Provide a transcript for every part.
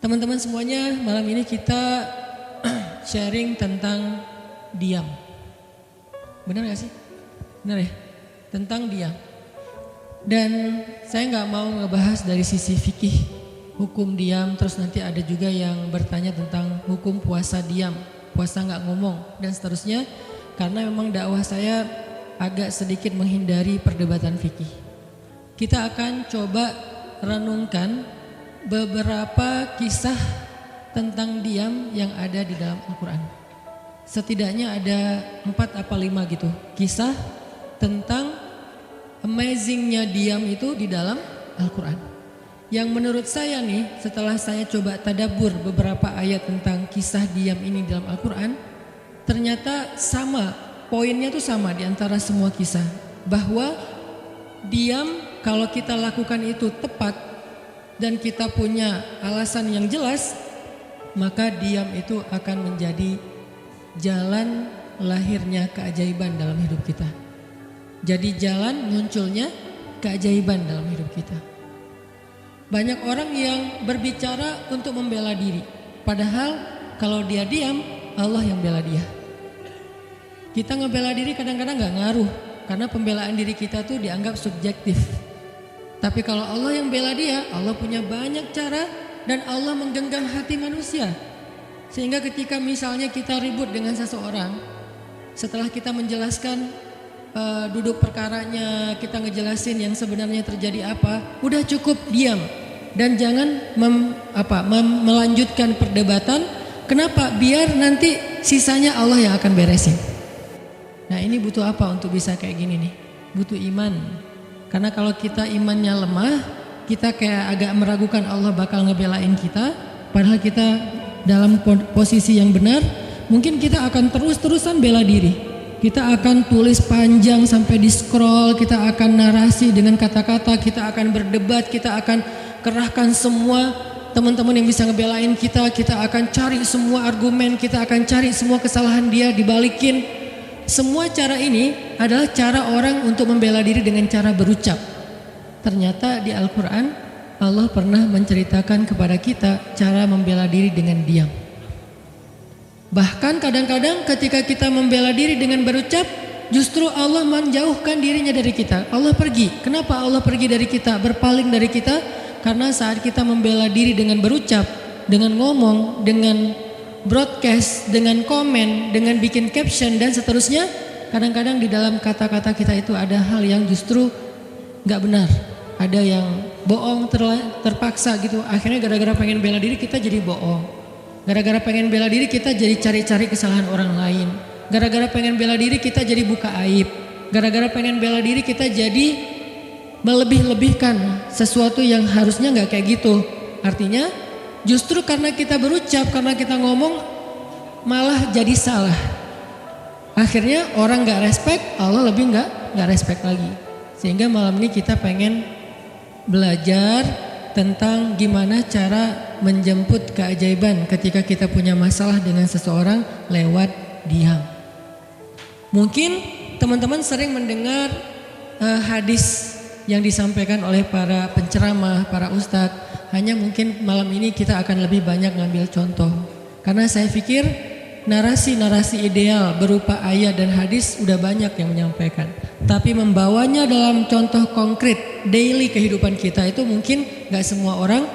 Teman-teman semuanya, malam ini kita sharing tentang diam. Benar gak sih? Benar ya? Tentang diam. Dan saya gak mau ngebahas dari sisi fikih, hukum diam. Terus nanti ada juga yang bertanya tentang hukum puasa diam, puasa gak ngomong dan seterusnya. Karena memang dakwah saya agak sedikit menghindari perdebatan fikih. Kita akan coba renungkan beberapa kisah tentang diam yang ada di dalam Al-Quran. Setidaknya ada 4 atau 5 gitu kisah tentang amazingnya diam itu di dalam Al-Quran. Yang menurut saya nih, setelah saya coba tadabbur beberapa ayat tentang kisah diam ini dalam Al-Quran, ternyata sama, poinnya tuh sama di antara semua kisah. Bahwa diam kalau kita lakukan itu tepat dan kita punya alasan yang jelas, maka diam itu akan menjadi jalan lahirnya keajaiban dalam hidup kita. Jadi jalan munculnya keajaiban dalam hidup kita. Banyak orang yang berbicara untuk membela diri, padahal kalau dia diam, Allah yang bela dia. Kita ngebela diri kadang-kadang gak ngaruh, karena pembelaan diri kita tuh dianggap subjektif. Tapi kalau Allah yang bela dia, Allah punya banyak cara dan Allah menggenggam hati manusia. Sehingga ketika misalnya kita ribut dengan seseorang, setelah kita menjelaskan duduk perkaranya, kita ngejelasin yang sebenarnya terjadi apa, udah cukup diam dan jangan melanjutkan perdebatan. Kenapa? Biar nanti sisanya Allah yang akan beresin. Nah, ini butuh apa untuk bisa kayak gini nih? Butuh iman. Karena kalau kita imannya lemah, kita kayak agak meragukan Allah bakal ngebelain kita. Padahal kita dalam posisi yang benar, mungkin kita akan terus-terusan bela diri. Kita akan tulis panjang sampai di scroll, kita akan narasi dengan kata-kata, kita akan berdebat, kita akan kerahkan semua teman-teman yang bisa ngebelain kita. Kita akan cari semua argumen, kita akan cari semua kesalahan dia dibalikin. Semua cara ini adalah cara orang untuk membela diri dengan cara berucap. Ternyata di Al-Quran Allah pernah menceritakan kepada kita cara membela diri dengan diam. Bahkan kadang-kadang ketika kita membela diri dengan berucap, justru Allah menjauhkan dirinya dari kita. Allah pergi. Kenapa Allah pergi dari kita, berpaling dari kita? Karena saat kita membela diri dengan berucap, dengan ngomong, dengan broadcast, dengan komen, dengan bikin caption dan seterusnya, kadang-kadang di dalam kata-kata kita itu ada hal yang justru gak benar, ada yang bohong terpaksa gitu. Akhirnya gara-gara pengen bela diri kita jadi bohong, gara-gara pengen bela diri kita jadi cari-cari kesalahan orang lain, gara-gara pengen bela diri kita jadi buka aib, gara-gara pengen bela diri kita jadi melebih-lebihkan sesuatu yang harusnya gak kayak gitu. Artinya justru karena kita berucap, karena kita ngomong malah jadi salah. Akhirnya orang gak respect, Allah lebih gak respect lagi. Sehingga malam ini kita pengen belajar tentang gimana cara menjemput keajaiban ketika kita punya masalah dengan seseorang lewat diam. Mungkin teman-teman sering mendengar hadis yang disampaikan oleh para penceramah, para ustadz. Hanya mungkin malam ini kita akan lebih banyak ngambil contoh. Karena saya pikir narasi-narasi ideal berupa ayat dan hadis udah banyak yang menyampaikan. Tapi membawanya dalam contoh konkret daily kehidupan kita itu mungkin gak semua orang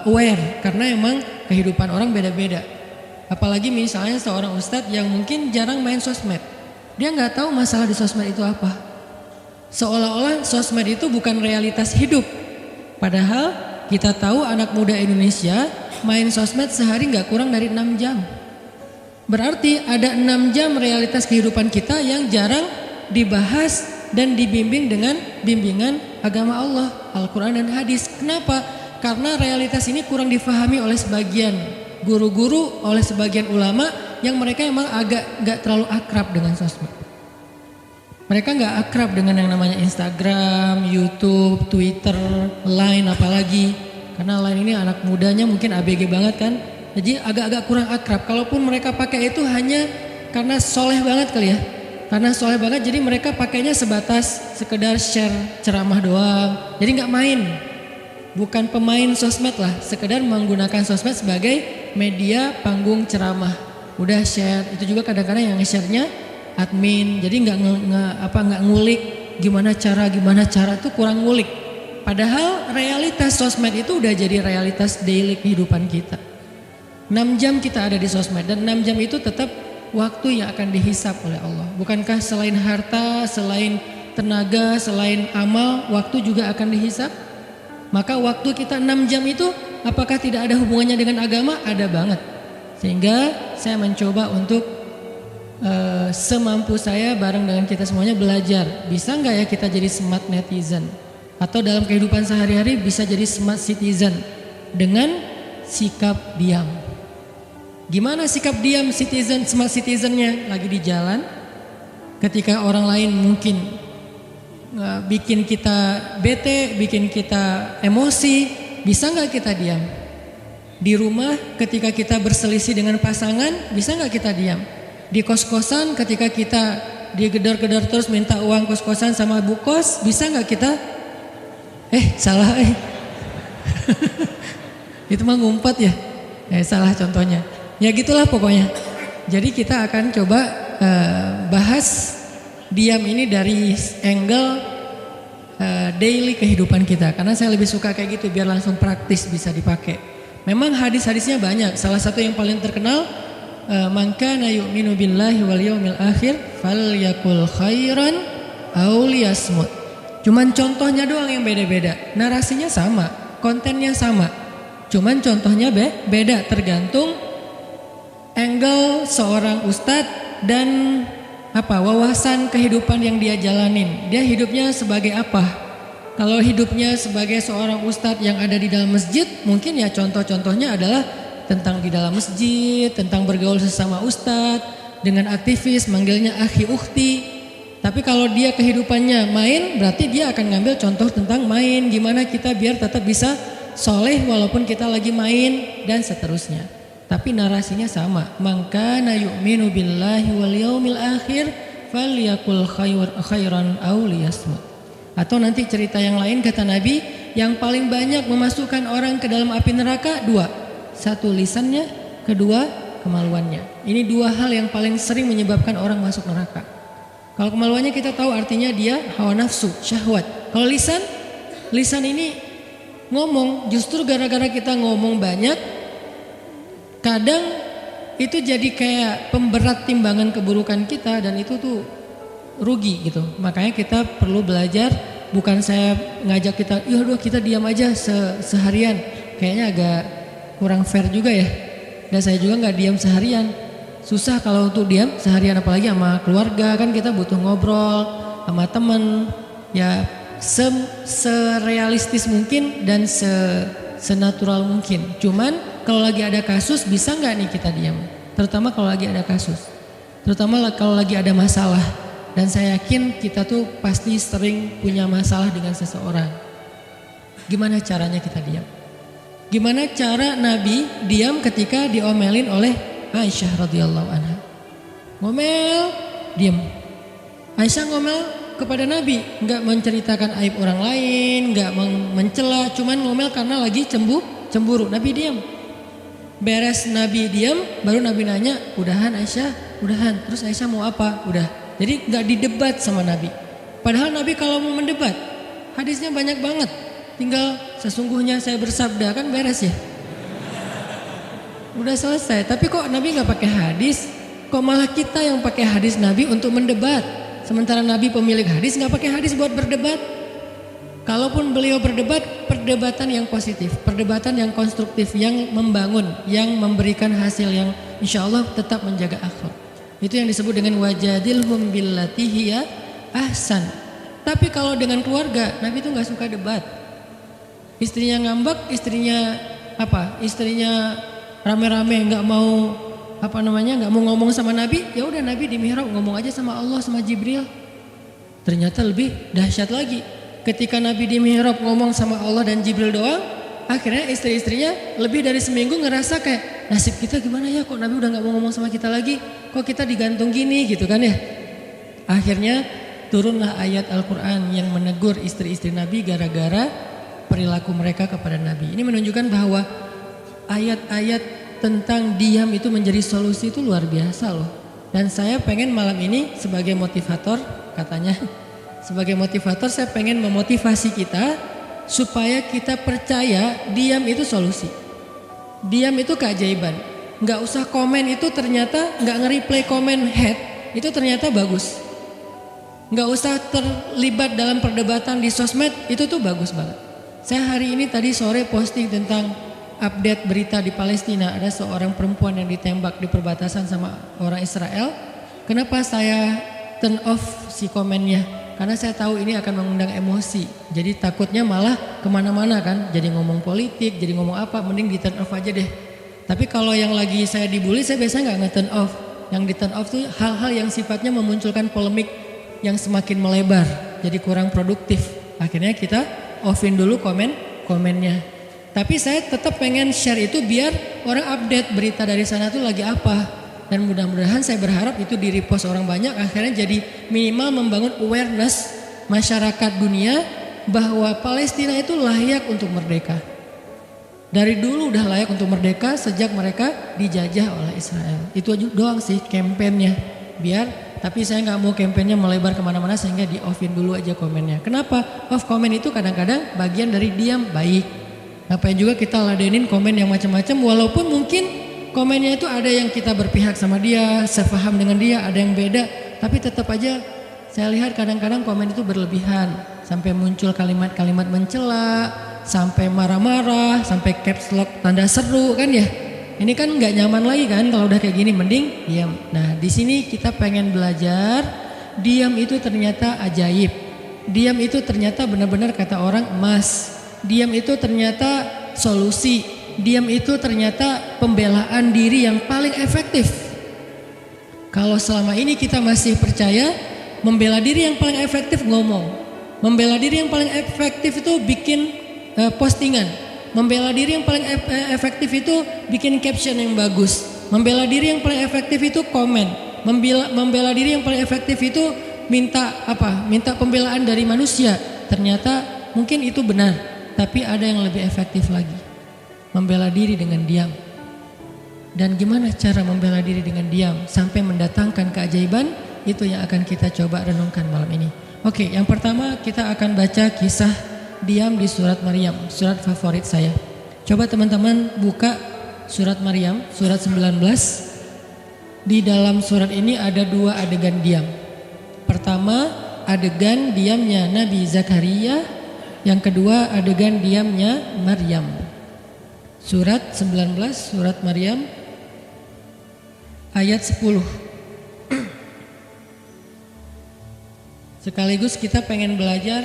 aware. Karena emang kehidupan orang beda-beda. Apalagi misalnya seorang ustadz yang mungkin jarang main sosmed. Dia gak tahu masalah di sosmed itu apa. Seolah-olah sosmed itu bukan realitas hidup. Padahal kita tahu anak muda Indonesia main sosmed sehari gak kurang dari 6 jam. Berarti ada 6 jam realitas kehidupan kita yang jarang dibahas dan dibimbing dengan bimbingan agama Allah, Al-Quran dan hadis. Kenapa? Karena realitas ini kurang difahami oleh sebagian guru-guru, oleh sebagian ulama yang mereka emang agak gak terlalu akrab dengan sosmed. Mereka gak akrab dengan yang namanya Instagram, YouTube, Twitter, Line apalagi. Karena Line ini anak mudanya mungkin ABG banget kan. Jadi agak-agak kurang akrab. Kalaupun mereka pakai itu hanya karena soleh banget kali ya. Karena soleh banget jadi mereka pakainya sebatas sekedar share ceramah doang. Jadi gak main. bukan pemain sosmed lah, sekedar menggunakan sosmed sebagai media panggung ceramah. Udah share, itu juga kadang-kadang yang nge-share-nya admin, jadi nggak ngulik gimana cara tuh kurang ngulik. Padahal realitas sosmed itu udah jadi realitas daily kehidupan kita. 6 jam kita ada di sosmed dan 6 jam itu tetap waktu yang akan dihisap oleh Allah. Bukankah selain harta, selain tenaga, selain amal, waktu juga akan dihisap? Maka waktu kita 6 jam itu apakah tidak ada hubungannya dengan agama? Ada banget. Sehingga saya mencoba untuk semampu saya bareng dengan kita semuanya belajar. Bisa nggak ya kita jadi smart netizen? Atau dalam kehidupan sehari-hari bisa jadi smart citizen dengan sikap diam. Gimana sikap diam citizen, smart citizennya? Lagi di jalan, ketika orang lain mungkin bikin kita bete, bikin kita emosi, bisa nggak kita diam? Di rumah ketika kita berselisih dengan pasangan, bisa nggak kita diam? Di kos-kosan ketika kita digedor-gedor terus minta uang kos-kosan sama bu kos, bisa nggak kita? Salah itu mah ngumpet ya? Salah contohnya. Ya gitulah pokoknya. Jadi kita akan coba bahas diam ini dari angle daily kehidupan kita. Karena saya lebih suka kayak gitu biar langsung praktis bisa dipakai. Memang hadis-hadisnya banyak. Salah satu yang paling terkenal, man kana yu'minu billahi wal yawmil akhir falyakul khairan aw liyasmut. Cuman contohnya doang yang beda-beda. Narasinya sama, kontennya sama. Cuman contohnya beda tergantung angle seorang ustadz dan wawasan kehidupan yang dia jalanin. Dia hidupnya sebagai apa? Kalau hidupnya sebagai seorang ustadz yang ada di dalam masjid, mungkin ya contoh-contohnya adalah tentang di dalam masjid, tentang bergaul sesama ustadz, dengan aktivis manggilnya akhi ukhti. Tapi kalau dia kehidupannya main, berarti dia akan ngambil contoh tentang main, gimana kita biar tetap bisa soleh walaupun kita lagi main dan seterusnya. Tapi narasinya sama. Man kana yu'minu billahi wal yaumil akhir falyakul khairan aw liyasmut. Atau nanti cerita yang lain kata Nabi, yang paling banyak memasukkan orang ke dalam api neraka 2. 1 lisannya, 2 kemaluannya. Ini 2 hal yang paling sering menyebabkan orang masuk neraka. Kalau kemaluannya kita tahu artinya dia hawa nafsu, syahwat. Kalau lisan ini ngomong, justru gara-gara kita ngomong banyak, kadang itu jadi kayak pemberat timbangan keburukan kita dan itu tuh rugi gitu. Makanya kita perlu belajar, bukan saya ngajak kita, yaudah kita diam aja seharian. Kayaknya agak kurang fair juga ya. Dan saya juga nggak diam seharian. Susah kalau untuk diam seharian, apalagi sama keluarga, kan kita butuh ngobrol sama teman. Ya serealistis mungkin dan senatural mungkin. Cuman kalau lagi ada kasus bisa nggak nih kita diam? Terutama kalau lagi ada kasus. Terutama kalau lagi ada masalah. Dan saya yakin kita tuh pasti sering punya masalah dengan seseorang. Gimana caranya kita diam? Gimana cara Nabi diam ketika diomelin oleh Aisyah radhiyallahu anha? Ngomel, diam. Aisyah ngomel kepada Nabi, nggak menceritakan aib orang lain, nggak mencela, cuman ngomel karena lagi cemburu. Nabi diam. Beres Nabi diam, baru Nabi nanya, udahan Aisyah? Udahan. Terus Aisyah mau apa? Udah. Jadi nggak didebat sama Nabi. Padahal Nabi kalau mau mendebat, hadisnya banyak banget. Tinggal sesungguhnya saya bersabda, kan beres ya. Udah selesai. Tapi kok Nabi nggak pakai hadis? Kok malah kita yang pakai hadis Nabi untuk mendebat? Sementara Nabi pemilik hadis nggak pakai hadis buat berdebat. Kalaupun beliau berdebat, perdebatan yang positif, perdebatan yang konstruktif, yang membangun, yang memberikan hasil yang insya Allah tetap menjaga akhlak. Itu yang disebut dengan wajadilhum billati hiya ahsan. Tapi kalau dengan keluarga, Nabi itu nggak suka debat. Istrinya ngambek, istrinya rame-rame nggak mau nggak mau ngomong sama Nabi, ya udah Nabi di mihrab ngomong aja sama Allah sama Jibril. Ternyata lebih dahsyat lagi. Ketika Nabi di mihrab ngomong sama Allah dan Jibril doang, akhirnya istri-istrinya lebih dari seminggu ngerasa kayak nasib kita gimana ya, kok Nabi udah nggak mau ngomong sama kita lagi, kok kita digantung gini gitu kan ya. Akhirnya turunlah ayat Al-Quran yang menegur istri-istri Nabi gara-gara perilaku mereka kepada Nabi. Ini menunjukkan bahwa ayat-ayat tentang diam itu menjadi solusi itu luar biasa loh. Dan saya pengen malam ini sebagai motivator, katanya sebagai motivator saya pengen memotivasi kita supaya kita percaya diam itu solusi. Diam itu keajaiban. Nggak usah komen itu ternyata nggak nge-reply komen head itu ternyata bagus. Nggak usah terlibat dalam perdebatan di sosmed itu tuh bagus banget. Saya hari ini tadi sore posting tentang update berita di Palestina. Ada seorang perempuan yang ditembak di perbatasan sama orang Israel. Kenapa saya turn off si komennya? Karena saya tahu ini akan mengundang emosi. Jadi takutnya malah kemana-mana kan. Jadi ngomong politik, jadi ngomong apa, mending di turn off aja deh. Tapi kalau yang lagi saya dibully saya biasanya nggak nge-turn off. Yang di turn off tuh hal-hal yang sifatnya memunculkan polemik yang semakin melebar. Jadi kurang produktif. Akhirnya kita offin dulu komennya. Tapi saya tetap pengen share itu biar orang update berita dari sana tuh lagi apa. Dan mudah-mudahan saya berharap itu di repost orang banyak, akhirnya jadi minimal membangun awareness masyarakat dunia bahwa Palestina itu layak untuk merdeka. Dari dulu udah layak untuk merdeka sejak mereka dijajah oleh Israel. Itu aja doang sih kampanyenya. Tapi saya nggak mau kampanyenya melebar kemana-mana sehingga di offin dulu aja komennya. Kenapa? Off komen itu kadang-kadang bagian dari diam baik. Ngapain juga kita ladenin komen yang macam-macam walaupun mungkin komennya itu ada yang kita berpihak sama dia, sepaham dengan dia, ada yang beda. Tapi tetap aja saya lihat kadang-kadang komen itu berlebihan. Sampai muncul kalimat-kalimat mencela, sampai marah-marah, sampai caps lock tanda seru kan ya. Ini kan nggak nyaman lagi kan kalau udah kayak gini, mending diam. Nah di sini kita pengen belajar, diam itu ternyata ajaib. Diam itu ternyata benar-benar kata orang emas. Diam itu ternyata solusi. Diam itu ternyata pembelaan diri yang paling efektif. Kalau selama ini kita masih percaya membela diri yang paling efektif ngomong. Membela diri yang paling efektif itu bikin postingan. Membela diri yang paling efektif itu bikin caption yang bagus. Membela diri yang paling efektif itu komen. Membela diri yang paling efektif itu minta pembelaan dari manusia. Ternyata mungkin itu benar, tapi ada yang lebih efektif lagi. Membela diri dengan diam. Dan gimana cara membela diri dengan diam sampai mendatangkan keajaiban, itu yang akan kita coba renungkan malam ini. Oke, yang pertama kita akan baca kisah diam di surat Maryam, surat favorit saya. Coba teman-teman buka surat Maryam, surat 19. Di dalam surat ini ada 2 adegan diam. Pertama, adegan diamnya Nabi Zakaria. Yang kedua, adegan diamnya Maryam. Surat 19, surat Maryam ayat 10. Sekaligus kita pengen belajar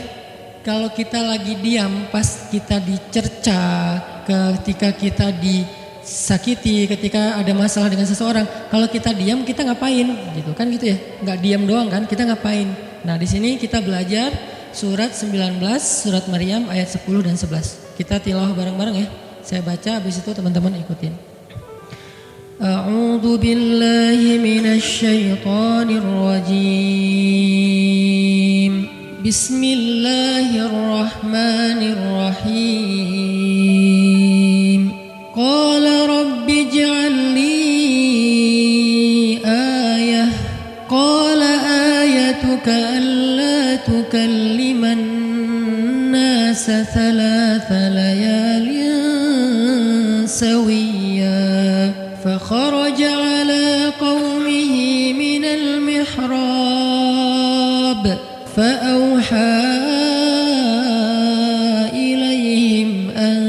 kalau kita lagi diam pas kita dicerca, ketika kita disakiti, ketika ada masalah dengan seseorang, kalau kita diam kita ngapain gitu kan gitu ya. Enggak diam doang kan, kita ngapain. Nah, di sini kita belajar surat 19, surat Maryam ayat 10 dan 11. Kita tilawah bareng-bareng ya. Saya baca, habis itu teman-teman ikutin. A'udzu billahi minasy syaithanir rajim. Bismillahirrahmanirrahim. Qala rabbi ij'al li ayah. Qala ayatuka alla tukalliman nasa thalatha layalin سويا فخرج على قومه من المحراب فأوحى إليهم أن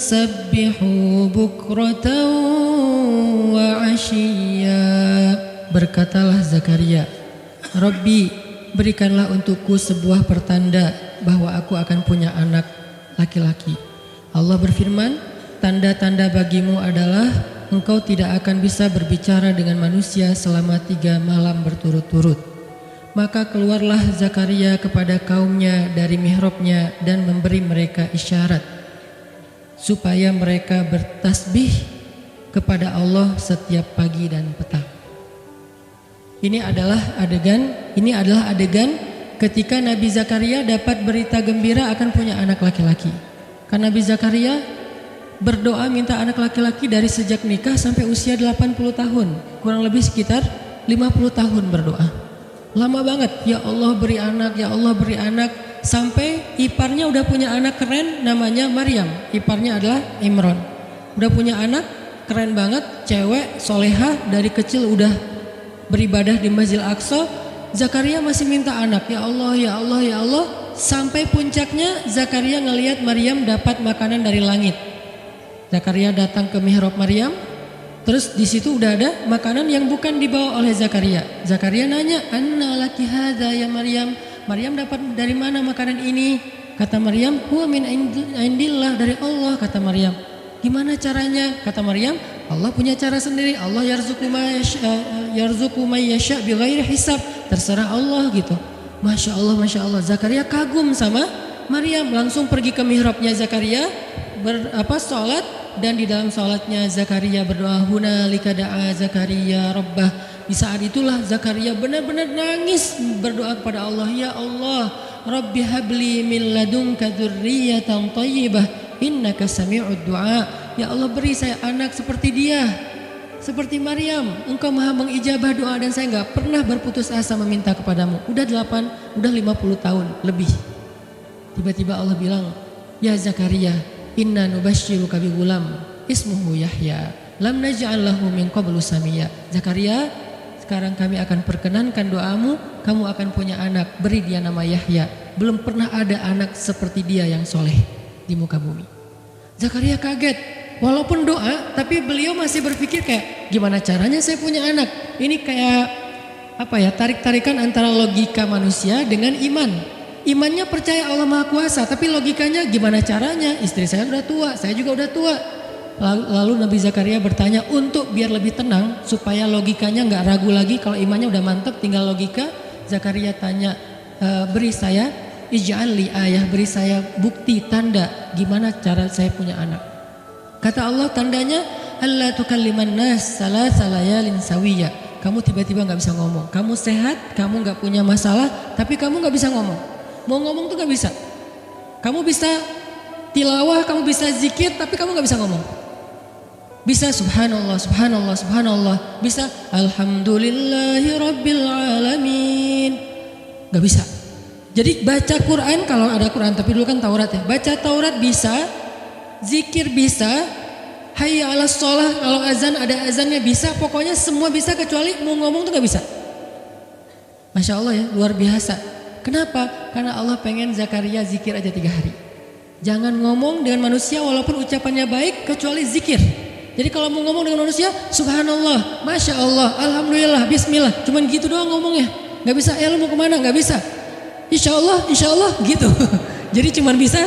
سبحوا بكرة وعشيا. Berkatalah Zakaria, Rabbi, berikanlah untukku sebuah pertanda bahwa aku akan punya anak laki-laki. Allah berfirman, tanda-tanda bagimu adalah engkau tidak akan bisa berbicara dengan manusia selama 3 malam berturut-turut. Maka keluarlah Zakaria kepada kaumnya dari mihrabnya dan memberi mereka isyarat supaya mereka bertasbih kepada Allah setiap pagi dan petang. Ini adalah adegan ketika Nabi Zakaria dapat berita gembira akan punya anak laki-laki. Karena Nabi Zakaria berdoa minta anak laki-laki dari sejak nikah sampai usia 80 tahun. Kurang lebih sekitar 50 tahun berdoa. Lama banget, ya Allah beri anak, ya Allah beri anak. Sampai iparnya udah punya anak keren namanya Maryam. Iparnya adalah Imran. Udah punya anak keren banget, cewek, solehah, dari kecil udah beribadah di Masjid Al-Aqsa. Zakaria masih minta anak, ya Allah, ya Allah, ya Allah. Sampai puncaknya Zakaria ngelihat Maryam dapat makanan dari langit. Zakaria datang ke mihrab Maryam, terus di situ udah ada makanan yang bukan dibawa oleh Zakaria. Zakaria nanya, "Anna laki hadza ya Maryam?" Maryam dapat dari mana makanan ini? Kata Maryam, "Huwa min indillah, dari Allah." Kata Maryam. Gimana caranya? Kata Maryam, Allah punya cara sendiri. Allah yarzuqu may yasha bighairi hisab. Terserah Allah gitu. Masya Allah, Masya Allah. Zakaria kagum sama Maryam, langsung pergi ke mihrabnya Zakaria, sholat, dan di dalam sholatnya Zakaria berdoa, hunalika da'a Zakaria rabbah. Di saat itulah Zakaria benar-benar nangis berdoa kepada Allah, ya Allah, Rabbi habli min ladunka dzurriyyatan thayyibah innaka sami'ud du'a. Ya Allah, beri saya anak seperti dia, seperti Maryam. Engkau maha mengijabah doa dan saya enggak pernah berputus asa meminta kepadamu. Udah 50 tahun lebih. Tiba-tiba Allah bilang, ya Zakaria, inna nubasyiruka bi gulam ismuhu Yahya lam naj'al lahu min qablu samiyya. Zakaria, sekarang kami akan perkenankan doamu, kamu akan punya anak, beri dia nama Yahya. Belum pernah ada anak seperti dia yang soleh di muka bumi. Zakaria kaget, walaupun doa, tapi beliau masih berpikir kayak, gimana caranya saya punya anak? Ini kayak tarik-tarikan antara logika manusia dengan iman. Imannya percaya Allah Maha Kuasa, tapi logikanya gimana caranya? Istri saya udah tua, saya juga udah tua. Lalu Nabi Zakaria bertanya untuk biar lebih tenang, supaya logikanya nggak ragu lagi. Kalau imannya udah mantap, tinggal logika. Zakaria tanya, beri saya ij'al li ayah, beri saya bukti tanda gimana cara saya punya anak. Kata Allah, tandanya alla tukalliman nas salasa layalin sawiyya. Kamu tiba-tiba nggak bisa ngomong. Kamu sehat, kamu nggak punya masalah, tapi kamu nggak bisa ngomong. Mau ngomong tuh gak bisa. Kamu bisa tilawah, kamu bisa zikir, tapi kamu gak bisa ngomong. Bisa subhanallah, subhanallah, subhanallah. Bisa alhamdulillahi rabbil alamin. Gak bisa. Jadi baca Quran, kalau ada Quran, tapi dulu kan Taurat ya. Baca Taurat bisa, zikir bisa, hayya ala sholah, kalau azan ada azannya bisa. Pokoknya semua bisa kecuali mau ngomong tuh gak bisa. Masya Allah ya, luar biasa. Kenapa? Karena Allah pengen Zakaria zikir aja 3 hari. Jangan ngomong dengan manusia walaupun ucapannya baik kecuali zikir. Jadi kalau mau ngomong dengan manusia, subhanallah, masya Allah, alhamdulillah, bismillah. Cuman gitu doang ngomongnya. Gak bisa, lu mau kemana? Gak bisa. Insya Allah gitu. Jadi cuman bisa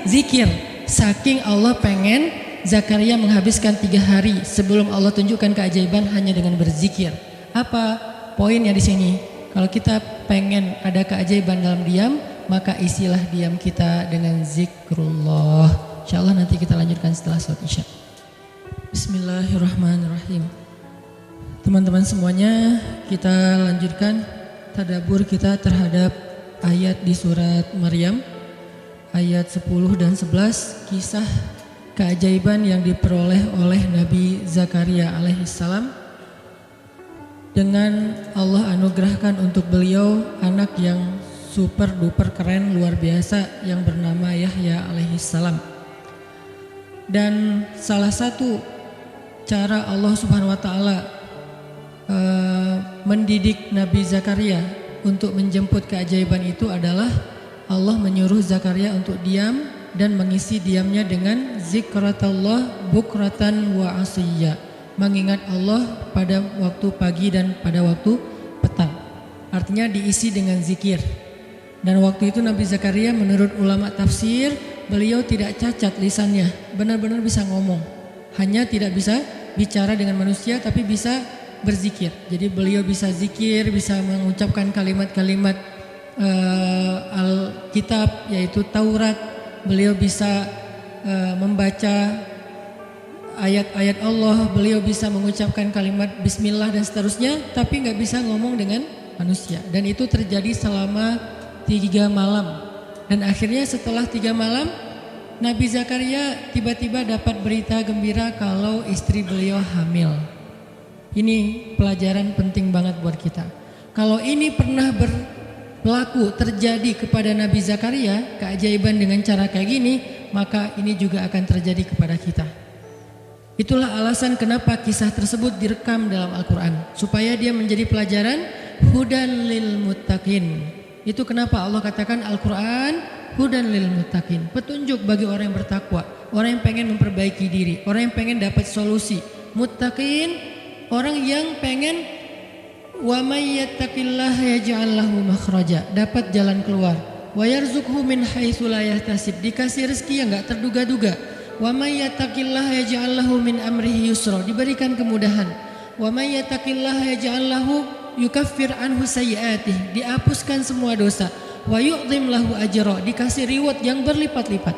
zikir. Saking Allah pengen Zakaria menghabiskan 3 hari sebelum Allah tunjukkan keajaiban hanya dengan berzikir. Apa poinnya di sini? Kalau kita pengen ada keajaiban dalam diam, maka isilah diam kita dengan zikrullah. InsyaAllah nanti kita lanjutkan setelah sholat isya. Bismillahirrahmanirrahim. Teman-teman semuanya, kita lanjutkan tadabbur kita terhadap ayat di surat Maryam, ayat 10 dan 11, kisah keajaiban yang diperoleh oleh Nabi Zakaria alaihissalam. Dengan Allah anugerahkan untuk beliau anak yang super duper keren luar biasa yang bernama Yahya alaihissalam. Dan salah satu cara Allah subhanahu wa ta'ala mendidik Nabi Zakaria untuk menjemput keajaiban itu adalah Allah menyuruh Zakaria untuk diam dan mengisi diamnya dengan zikratullah bukratan wa asiyya, mengingat Allah pada waktu pagi dan pada waktu petang. Artinya diisi dengan zikir. Dan waktu itu Nabi Zakaria menurut ulama tafsir, beliau tidak cacat lisannya, benar-benar bisa ngomong. Hanya tidak bisa bicara dengan manusia tapi bisa berzikir. Jadi beliau bisa zikir, bisa mengucapkan kalimat-kalimat Alkitab yaitu Taurat. Beliau bisa membaca ayat-ayat Allah, beliau bisa mengucapkan kalimat bismillah dan seterusnya, tapi nggak bisa ngomong dengan manusia. Dan itu terjadi selama 3 malam. Dan akhirnya setelah 3 malam Nabi Zakaria tiba-tiba dapat berita gembira kalau istri beliau hamil. Ini pelajaran penting banget buat kita. Kalau ini pernah berlaku terjadi kepada Nabi Zakaria, keajaiban dengan cara kayak gini, maka ini juga akan terjadi kepada kita. Itulah alasan kenapa kisah tersebut direkam dalam Al-Quran, supaya dia menjadi pelajaran hudan lil muttaqin. Itu kenapa Allah katakan Al-Quran hudan lil muttaqin, petunjuk bagi orang yang bertakwa, orang yang pengen memperbaiki diri, orang yang pengen dapat solusi. Muttaqin, orang yang pengen wa may yattaqillaha yaj'al lahu makhraja, dapat jalan keluar. Wa yarzuqhu min haitsu la yahtasib, dikasih rezeki yang enggak terduga-duga. Wa may yattaqillaha yaj'al lahu min amrihi yusra, diberikan kemudahan. Wa may yattaqillaha yaj'al lahu yukaffir anhu sayyi'atihi, dihapuskan semua dosa. Wa yu'dhim lahu ajra, dikasih reward yang berlipat-lipat.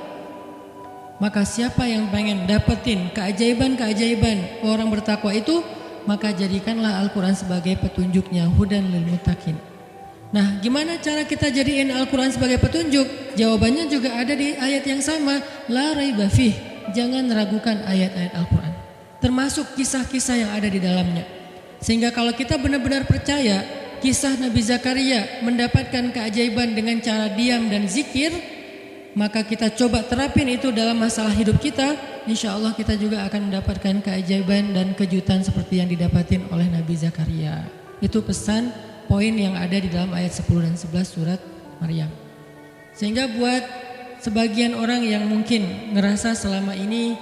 Maka siapa yang pengen dapetin keajaiban-keajaiban orang bertakwa itu, maka jadikanlah Al-Quran sebagai petunjuknya, hudan lil muttaqin. Nah, gimana cara kita jadiin Al-Quran sebagai petunjuk? Jawabannya juga ada di ayat yang sama, la raiba fih, jangan ragukan ayat-ayat Al-Quran, termasuk kisah-kisah yang ada di dalamnya. Sehingga kalau kita benar-benar percaya kisah Nabi Zakaria mendapatkan keajaiban dengan cara diam dan zikir, maka kita coba terapin itu dalam masalah hidup kita, insya Allah kita juga akan mendapatkan keajaiban dan kejutan seperti yang didapatin oleh Nabi Zakaria. Itu pesan poin yang ada di dalam ayat 10 dan 11 surat Maryam. Sehingga buat sebagian orang yang mungkin ngerasa selama ini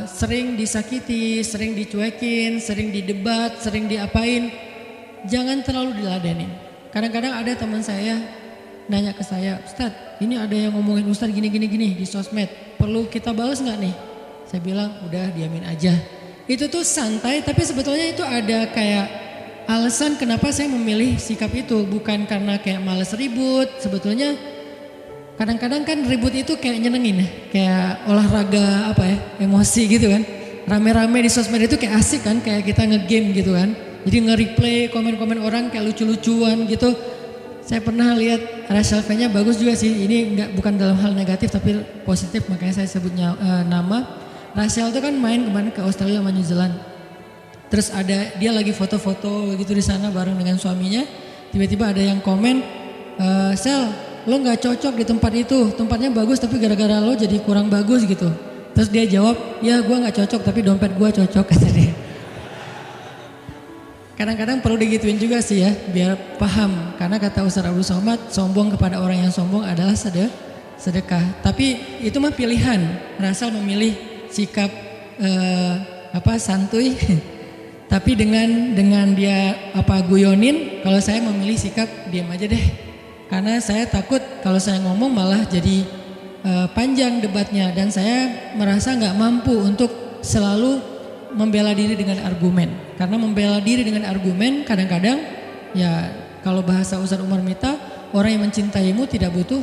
sering disakiti, sering dicuekin, sering didebat, sering diapain, jangan terlalu diladenin. Kadang-kadang ada teman saya nanya ke saya, Ustadz, ini ada yang ngomongin Ustadz gini di sosmed, perlu kita balas nggak nih? Saya bilang udah diamin aja. Itu tuh santai, tapi sebetulnya itu ada kayak alasan kenapa saya memilih sikap itu, bukan karena kayak males ribut. Sebetulnya kadang-kadang kan ribut itu kayak nyenengin ya, kayak olahraga apa ya, emosi gitu kan. Rame-rame di sosmed itu kayak asik kan, kayak kita ngegame gitu kan. Jadi nge-replay komen-komen orang kayak lucu-lucuan gitu. Saya pernah lihat Rachel V-nya bagus juga sih. Ini bukan dalam hal negatif tapi positif, makanya saya sebutnya nama. Rachel itu kan main kemarin ke Australia sama New Zealand. Terus ada dia lagi foto-foto gitu di sana bareng dengan suaminya. Tiba-tiba ada yang komen, Sel, lo nggak cocok di tempat itu. Tempatnya bagus tapi gara-gara lo jadi kurang bagus gitu. Terus dia jawab, ya gue nggak cocok tapi dompet gue cocok, kata dia. Kadang-kadang perlu digituin juga sih ya, biar paham. Karena kata Ustaz Abdul Somad, sombong kepada orang yang sombong adalah sedekah. Tapi itu mah pilihan. Rasal memilih sikap santuy. Tapi dengan dia guyonin, kalau saya memilih sikap diam aja deh. Karena saya takut kalau saya ngomong malah jadi panjang debatnya, dan saya merasa nggak mampu untuk selalu membela diri dengan argumen. Karena membela diri dengan argumen kadang-kadang ya, kalau bahasa Ustaz Umar Mita, orang yang mencintaimu tidak butuh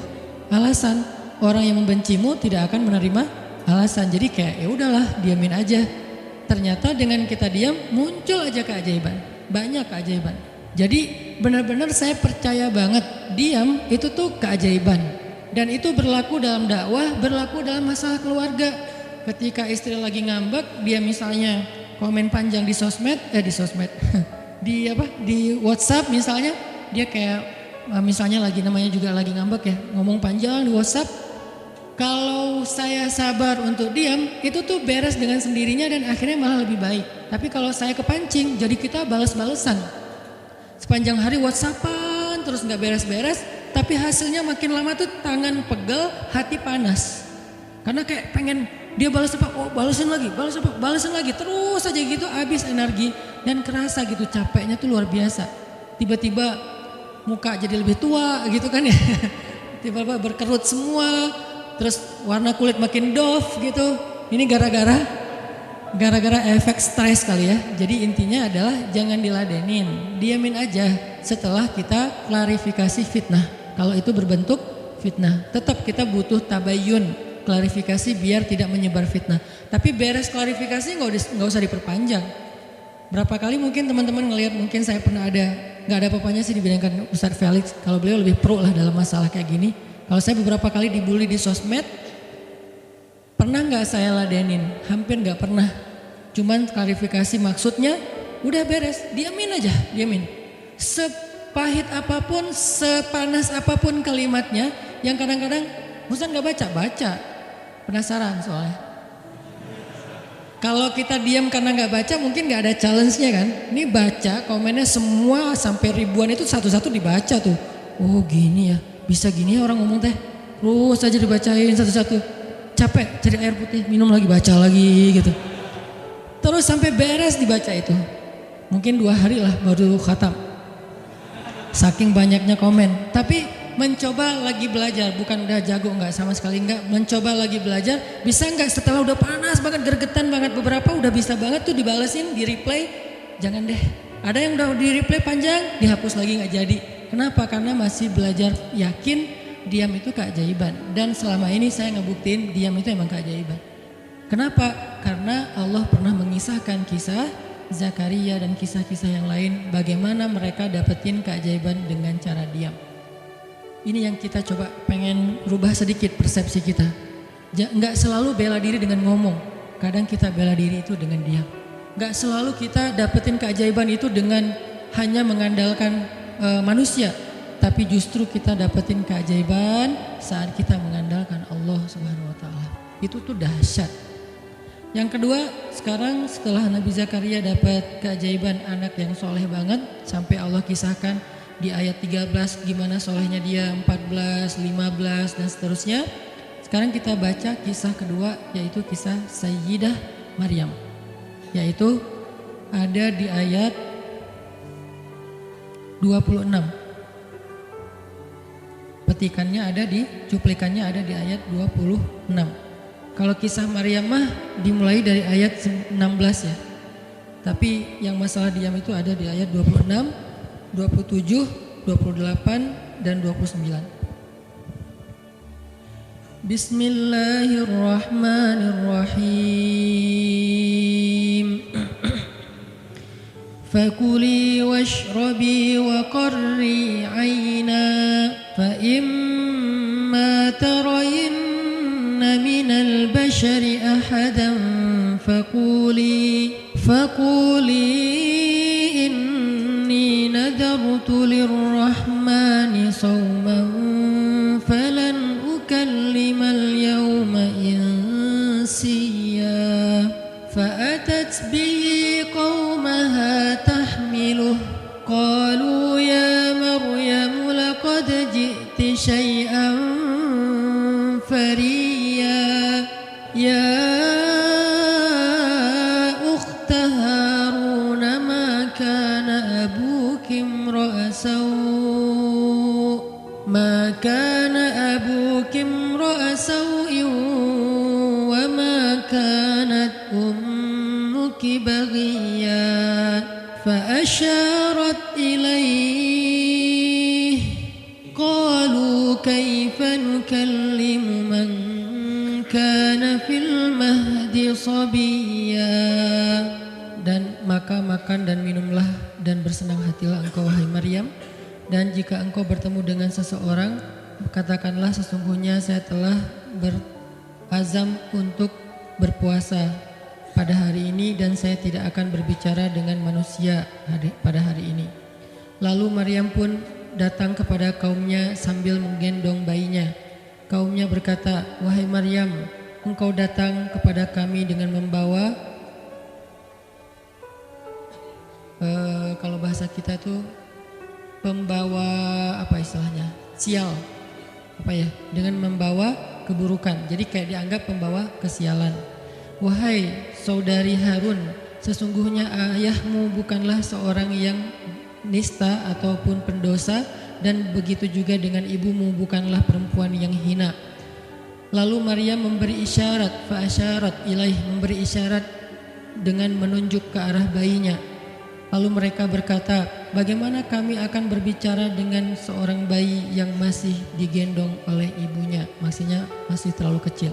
alasan, orang yang membencimu tidak akan menerima alasan. Jadi kayak ya udahlah, diamin aja. Ternyata dengan kita diam muncul aja keajaiban, banyak keajaiban. Jadi benar-benar saya percaya banget diam itu tuh keajaiban. Dan itu berlaku dalam dakwah, berlaku dalam masalah keluarga. Ketika istri lagi ngambek, dia misalnya komen panjang di sosmed, di WhatsApp misalnya, dia kayak misalnya namanya juga lagi ngambek ya, ngomong panjang di WhatsApp. Kalau saya sabar untuk diam, itu tuh beres dengan sendirinya dan akhirnya malah lebih baik. Tapi kalau saya kepancing, jadi kita balas-balesan. Sepanjang hari WhatsAppan terus nggak beres-beres, tapi hasilnya makin lama tuh tangan pegel, hati panas. Karena kayak pengen dia balas apa, oh balasin lagi, balasin lagi, terus aja gitu, habis energi dan kerasa gitu capeknya tuh luar biasa. Tiba-tiba muka jadi lebih tua gitu kan ya, tiba-tiba berkerut semua, terus warna kulit makin doff gitu. Ini gara-gara efek stres kali ya. Jadi intinya adalah jangan diladenin, diamin aja setelah kita klarifikasi fitnah. Kalau itu berbentuk fitnah, tetap kita butuh tabayun, klarifikasi biar tidak menyebar fitnah. Tapi beres klarifikasi nggak usah diperpanjang. Berapa kali mungkin teman-teman ngelihat, mungkin saya pernah nggak ada apa-apanya sih dibilangkan Ustadz Felix. Kalau beliau lebih pro lah dalam masalah kayak gini. Kalau saya beberapa kali dibully di sosmed, Pernah nggak saya ladenin? Hampir nggak pernah. Cuman klarifikasi maksudnya, udah beres, diamin aja, diamin. Sepahit apapun, sepanas apapun kalimatnya, yang kadang-kadang Ustaz nggak baca, penasaran soalnya. Kalau kita diam karena nggak baca, mungkin nggak ada challenge-nya kan. Ini baca, komennya semua sampai ribuan itu satu-satu dibaca tuh. Oh gini ya, bisa gini ya orang ngomong teh. Terus aja dibacain satu-satu. Capek, cari air putih, minum lagi, baca lagi gitu. Terus sampai beres dibaca itu. Mungkin 2 hari lah baru khatam. Saking banyaknya komen. Tapi mencoba lagi belajar, bukan udah jago, enggak sama sekali enggak. Mencoba lagi belajar, bisa enggak setelah udah panas banget, gergetan banget, beberapa udah bisa banget tuh dibalesin, di replay. Jangan deh, ada yang udah di replay panjang, dihapus lagi enggak jadi. Kenapa? Karena masih belajar yakin diam itu keajaiban. Dan selama ini saya ngebuktiin diam itu emang keajaiban. Kenapa? Karena Allah pernah mengisahkan kisah Zakaria dan kisah-kisah yang lain, bagaimana mereka dapetin keajaiban dengan cara diam. Ini yang kita coba pengen rubah sedikit persepsi kita. Nggak selalu bela diri dengan ngomong, kadang kita bela diri itu dengan diam. Nggak selalu kita dapetin keajaiban itu dengan hanya mengandalkan manusia, tapi justru kita dapetin keajaiban saat kita mengandalkan Allah Subhanahu Wa Taala. Itu tuh dahsyat. Yang kedua, sekarang setelah Nabi Zakaria dapat keajaiban anak yang soleh banget, sampai Allah kisahkan di ayat 13 gimana solehnya dia, 14, 15 dan seterusnya. Sekarang kita baca kisah kedua, yaitu kisah Sayyidah Maryam, yaitu ada di ayat 26. Petikannya ada di, cuplikannya ada di ayat 26. Kalau kisah Maryam mah dimulai dari ayat 16 ya. Tapi yang masalah diam itu ada di ayat 26, 27, 28 dan 29. Bismillahirrahmanirrahim. Fakuli washrabi wa qarri 'aina fa imma tarayin من البشر أحدا فقولي إني نذرت للرحمن صوما فلن أكلم اليوم إنسيا فأتت به قومها تحمله قالوا يا مريم لقد جئت شيئا فريا يا أخت هارون ما كان أبوك امرأ سوء وما كانت أمك بغيا فأشارت إليه قالوا كيف نكلم من كان في المهد صبيا. Dan maka makan dan minumlah dan bersenang hatilah engkau wahai Maryam, dan jika engkau bertemu dengan seseorang katakanlah sesungguhnya saya telah berazam untuk berpuasa pada hari ini dan saya tidak akan berbicara dengan manusia pada hari ini. Lalu Maryam pun datang kepada kaumnya sambil menggendong bayinya. Kaumnya berkata, wahai Maryam, engkau datang kepada kami dengan membawa kalau bahasa kita itu pembawa apa istilahnya, sial, apa ya, dengan membawa keburukan. Jadi kayak dianggap pembawa kesialan. Wahai saudari Harun, sesungguhnya ayahmu bukanlah seorang yang nista ataupun pendosa, dan begitu juga dengan ibumu bukanlah perempuan yang hina. Lalu Maryam memberi isyarat, fa'asyarat ilaih, memberi isyarat dengan menunjuk ke arah bayinya. Lalu mereka berkata, bagaimana kami akan berbicara dengan seorang bayi yang masih digendong oleh ibunya, maksudnya masih terlalu kecil.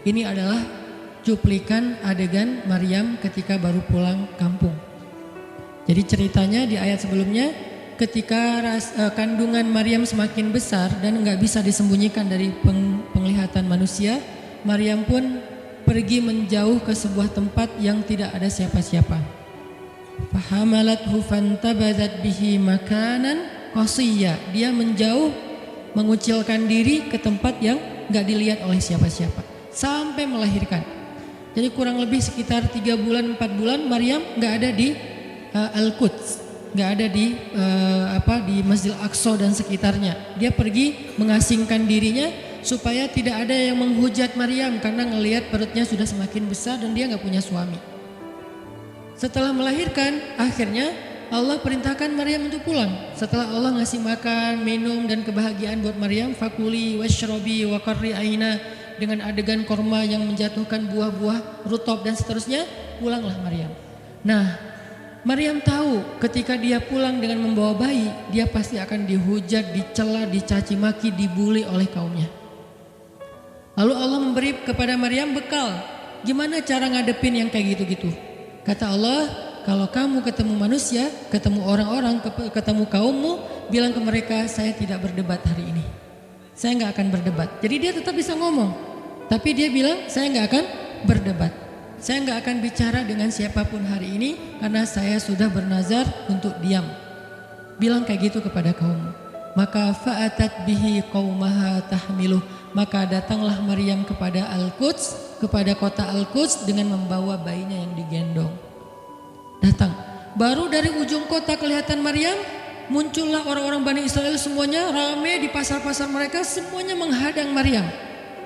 Ini adalah cuplikan adegan Maryam ketika baru pulang kampung. Jadi ceritanya di ayat sebelumnya, ketika kandungan Maryam semakin besar dan nggak bisa disembunyikan dari penglihatan manusia, Maryam pun pergi menjauh ke sebuah tempat yang tidak ada siapa-siapa. Fahamalathu fantabadat bihi makanan qasiyya. Dia menjauh, mengucilkan diri ke tempat yang gak dilihat oleh siapa-siapa sampai melahirkan. Jadi kurang lebih sekitar 3 bulan 4 bulan Maryam gak ada di Al-Quds, gak ada di di Masjidil Aqsa dan sekitarnya. Dia pergi mengasingkan dirinya supaya tidak ada yang menghujat Maryam karena ngelihat perutnya sudah semakin besar dan dia gak punya suami. Setelah melahirkan, akhirnya Allah perintahkan Maryam untuk pulang. Setelah Allah ngasih makan, minum dan kebahagiaan buat Maryam, fakuli washrobi wa qarri aina, dengan adegan korma yang menjatuhkan buah-buah rutab dan seterusnya, pulanglah Maryam. Nah, Maryam tahu ketika dia pulang dengan membawa bayi, dia pasti akan dihujat, dicela, dicaci maki, dibuli oleh kaumnya. Lalu Allah memberi kepada Maryam bekal. Gimana cara ngadepin yang kayak gitu-gitu? Kata Allah, kalau kamu ketemu manusia, ketemu orang-orang, ketemu kaummu, bilang ke mereka, saya tidak berdebat hari ini. Saya nggak akan berdebat. Jadi dia tetap bisa ngomong, tapi dia bilang, saya nggak akan berdebat. Saya nggak akan bicara dengan siapapun hari ini karena saya sudah bernazar untuk diam. Bilang kayak gitu kepada kaummu. Maka fa'atat bihi qaumaha tahmiluh. Maka datanglah Maryam kepada Al-Quds, kepada kota Al-Quds dengan membawa bayinya yang digendong. Datang. Baru dari ujung kota kelihatan Maryam, muncullah orang-orang Bani Israel semuanya rame di pasar-pasar mereka, semuanya menghadang Maryam.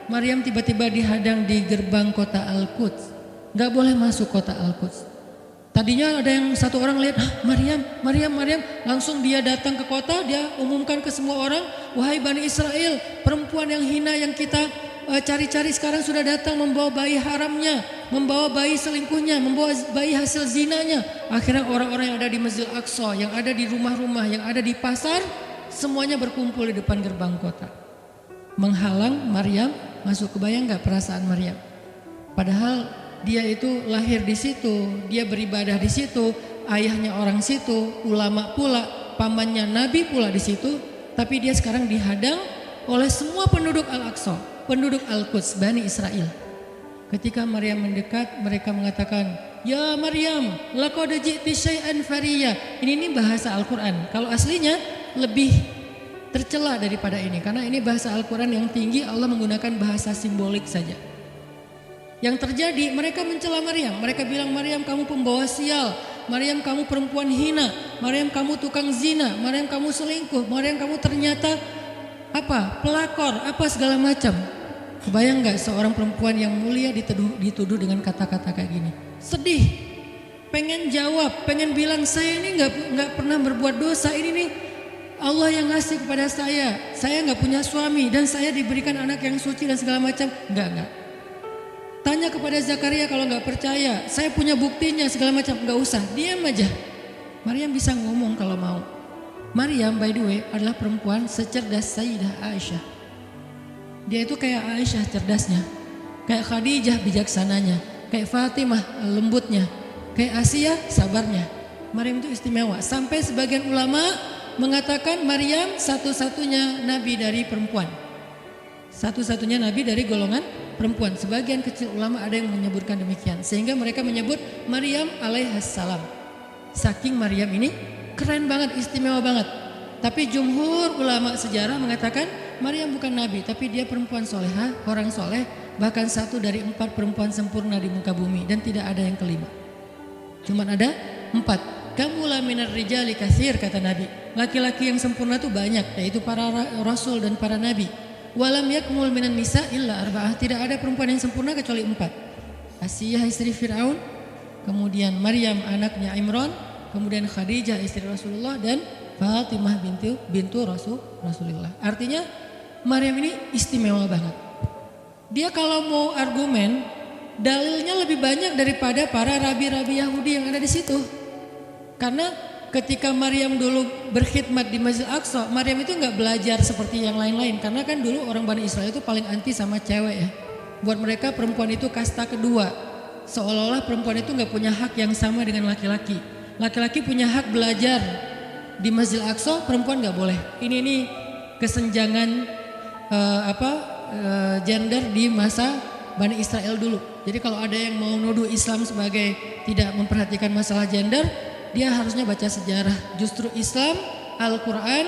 Maryam tiba-tiba dihadang di gerbang kota Al-Quds. Gak boleh masuk kota Al-Quds. Tadinya ada yang satu orang lihat, Maryam, langsung dia datang ke kota, dia umumkan ke semua orang, wahai Bani Israel, perempuan yang hina yang kita cari-cari sekarang sudah datang membawa bayi haramnya, membawa bayi selingkuhnya, membawa bayi hasil zinanya. Akhirnya orang-orang yang ada di Masjidil Aqsa, yang ada di rumah-rumah, yang ada di pasar, semuanya berkumpul di depan gerbang kota, menghalang Maryam masuk. Kebayang gak perasaan Maryam? Padahal dia itu lahir di situ, dia beribadah di situ, ayahnya orang situ, ulama pula, pamannya Nabi pula di situ, tapi dia sekarang dihadang oleh semua penduduk Al-Aqsa, penduduk Al-Quds, Bani Israel. Ketika Maryam mendekat, mereka mengatakan, "Ya Maryam, laqad ji'ti syai'an fariyya." Ini bahasa Al-Quran. Kalau aslinya lebih tercela daripada ini, karena ini bahasa Al-Quran yang tinggi, Allah menggunakan bahasa simbolik saja. Yang terjadi, mereka mencela Maryam. Mereka bilang, Maryam kamu pembawa sial, Maryam kamu perempuan hina, Maryam kamu tukang zina, Maryam kamu selingkuh, Maryam kamu ternyata pelakor, segala macam. Kebayang gak seorang perempuan yang mulia dituduh dengan kata-kata kayak gini? Sedih, pengen jawab, pengen bilang, saya ini gak pernah berbuat dosa, ini nih Allah yang ngasih kepada saya gak punya suami dan saya diberikan anak yang suci dan segala macam. Enggak. Tanya kepada Zakaria kalau nggak percaya, saya punya buktinya segala macam. Nggak usah, diam aja. Maryam bisa ngomong kalau mau. Maryam by the way adalah perempuan secerdas Sayyidah Aisyah. Dia itu kayak Aisyah cerdasnya, kayak Khadijah bijaksananya, kayak Fatimah lembutnya, kayak Asia sabarnya. Maryam itu istimewa. Sampai sebagian ulama mengatakan Maryam satu-satunya nabi dari perempuan, satu-satunya nabi dari golongan perempuan. Sebagian kecil ulama ada yang menyebutkan demikian, sehingga mereka menyebut Maryam alaihassalam. Saking Maryam ini keren banget, istimewa banget. Tapi jumhur ulama sejarah mengatakan Maryam bukan nabi, tapi dia perempuan solehah, orang soleh, bahkan satu dari 4 perempuan sempurna di muka bumi, dan tidak ada yang kelima. Cuman ada 4. Kamula minar rijali katsir, kata Nabi. Laki-laki yang sempurna itu banyak, yaitu para rasul dan para nabi. Walam yakmul minan nisa illa arba'ah. Tidak ada perempuan yang sempurna kecuali 4. Asiyah istri Fir'aun, kemudian Maryam anaknya Imran, kemudian Khadijah istri Rasulullah, dan Fatimah bintu Rasulullah. Artinya Maryam ini istimewa banget. Dia kalau mau argumen, dalilnya lebih banyak daripada para rabi-rabi Yahudi yang ada di situ. Karena ketika Maryam dulu berkhidmat di Masjid Aqsa, Maryam itu nggak belajar seperti yang lain-lain, karena kan dulu orang Bani Israel itu paling anti sama cewek ya. Buat mereka perempuan itu kasta kedua, seolah-olah perempuan itu nggak punya hak yang sama dengan laki-laki. Laki-laki punya hak belajar di Masjid Aqsa, perempuan nggak boleh. Ini kesenjangan gender di Bani Israel dulu. Jadi kalau ada yang mau nuduh Islam sebagai tidak memperhatikan masalah gender, dia harusnya baca sejarah. Justru Islam, Al-Quran